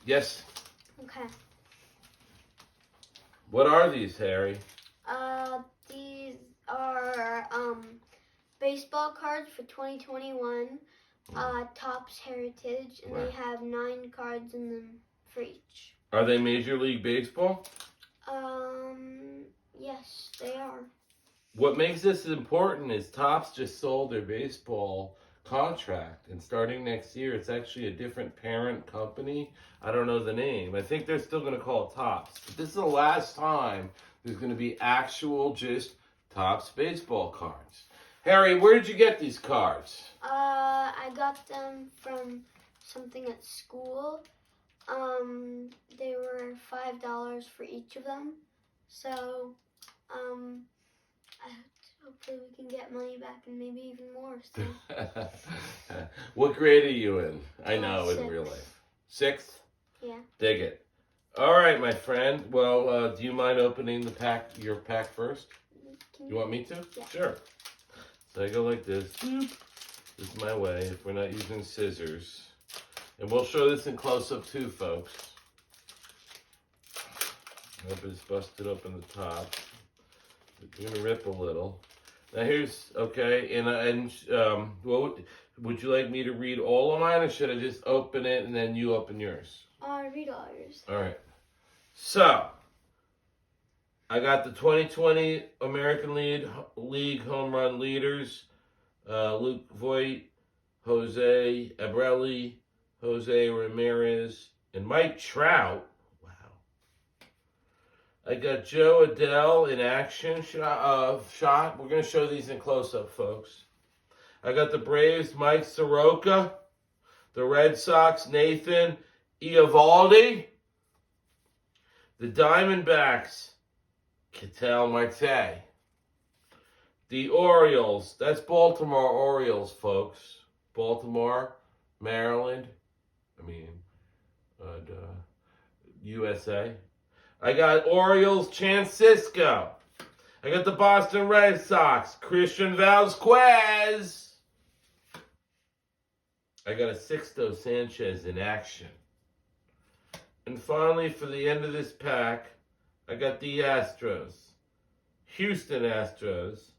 Yes. Okay. What are these, Harry? These are baseball cards for 2021. Topps Heritage, and they have 9 cards in them for each. Are they Major League Baseball? Yes, they are. What makes this important is Topps just sold their baseball contract, and starting next year, it's actually a different parent company. I don't know the name. I think they're still going to call it Topps. But this is the last time there's going to be actual just Topps baseball cards. Harry, where did you get these cards? I got them from something at school. They were $5 for each of them. So, hopefully we can get money back and maybe even more. So. What grade are you in? I know, in 6th. real life. 6th? Yeah. Dig it. All right, my friend. Well, do you mind opening your pack first? You want me to? Yeah. Sure. So I go like this. Boop. This is my way if we're not using scissors. And we'll show this in close-up too, folks. I hope it's busted open the top. We're gonna rip a little. Now here's okay, and would you like me to read all of mine, or should I just open it and then you open yours? Read all yours. All right. So I got the 2020 American League home run leaders: Luke Voit, Jose Abreu, Jose Ramirez, and Mike Trout. I got Joe Adele in action shot. We're going to show these in close-up, folks. I got the Braves, Mike Soroka. The Red Sox, Nathan Eovaldi. The Diamondbacks, Ketel Marte. The Orioles, that's Baltimore Orioles, folks. Baltimore, Maryland, USA. I got Orioles, Francisco. I got the Boston Red Sox, Christian Vázquez. I got a Sixto Sanchez in action. And finally, for the end of this pack, I got the Astros, Houston Astros,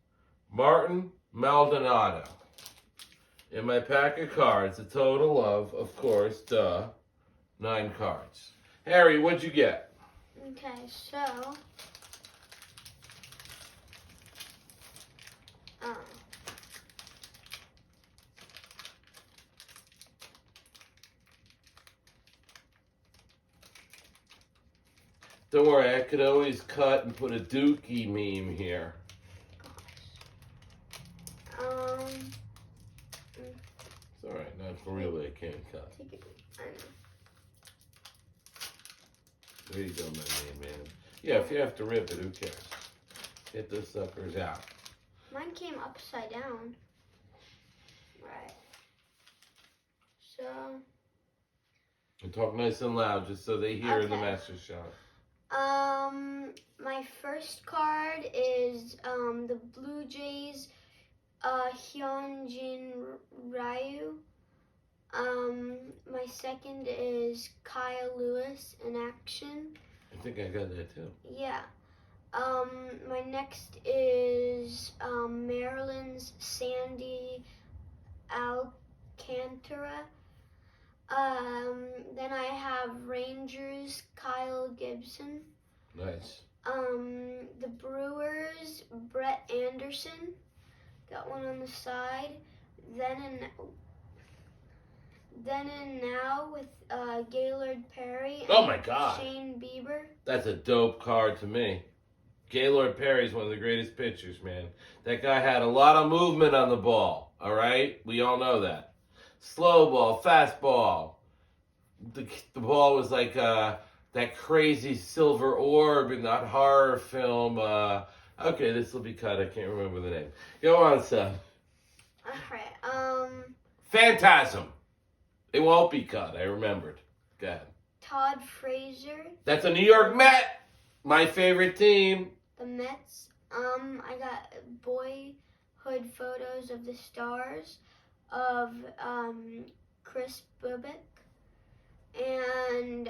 Martin Maldonado. In my pack of cards, a total of course, 9 cards. Harry, what'd you get? Okay, so don't worry, I could always cut and put a Dookie meme here. It's all right, not for real. I can't cut. There you go, my man. Yeah, if you have to rip it, who cares? Get those suckers out. Mine came upside down. Right. So. And talk nice and loud, just so they hear the master shot. My first card is the Blue Jays, Hyunjin Ryu. My second is Kyle Lewis in action. I think I got that too. Yeah. My next is Maryland's Sandy Alcantara. Then I have Rangers Kyle Gibson. Nice. The Brewers Brett Anderson. Got one on the side. Then and now with Gaylord Perry and oh my God. Shane Bieber. That's a dope card to me. Gaylord Perry's one of the greatest pitchers, man. That guy had a lot of movement on the ball, all right? We all know that. Slow ball, fast ball. The ball was like that crazy silver orb in that horror film. Okay, this will be cut. I can't remember the name. Go on, son. All right. Phantasm. It won't be cut. I remembered. Go ahead. Todd Frazier. That's a New York Met. My favorite team. The Mets. I got boyhood photos of the stars of Chris Bubik. And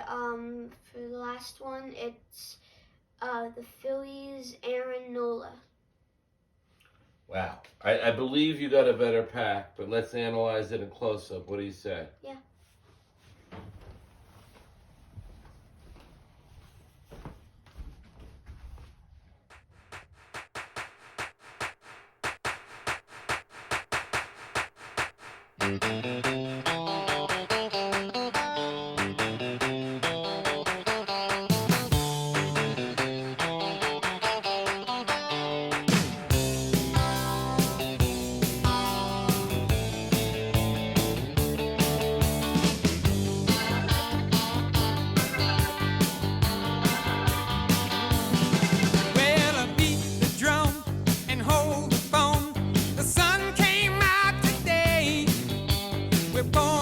for the last one, it's the Phillies' Aaron Nola. Wow. I believe you got a better pack, but let's analyze it in close-up. What do you say? Yeah. Well, I beat the drum and hold the phone. The sun came out today. We're born.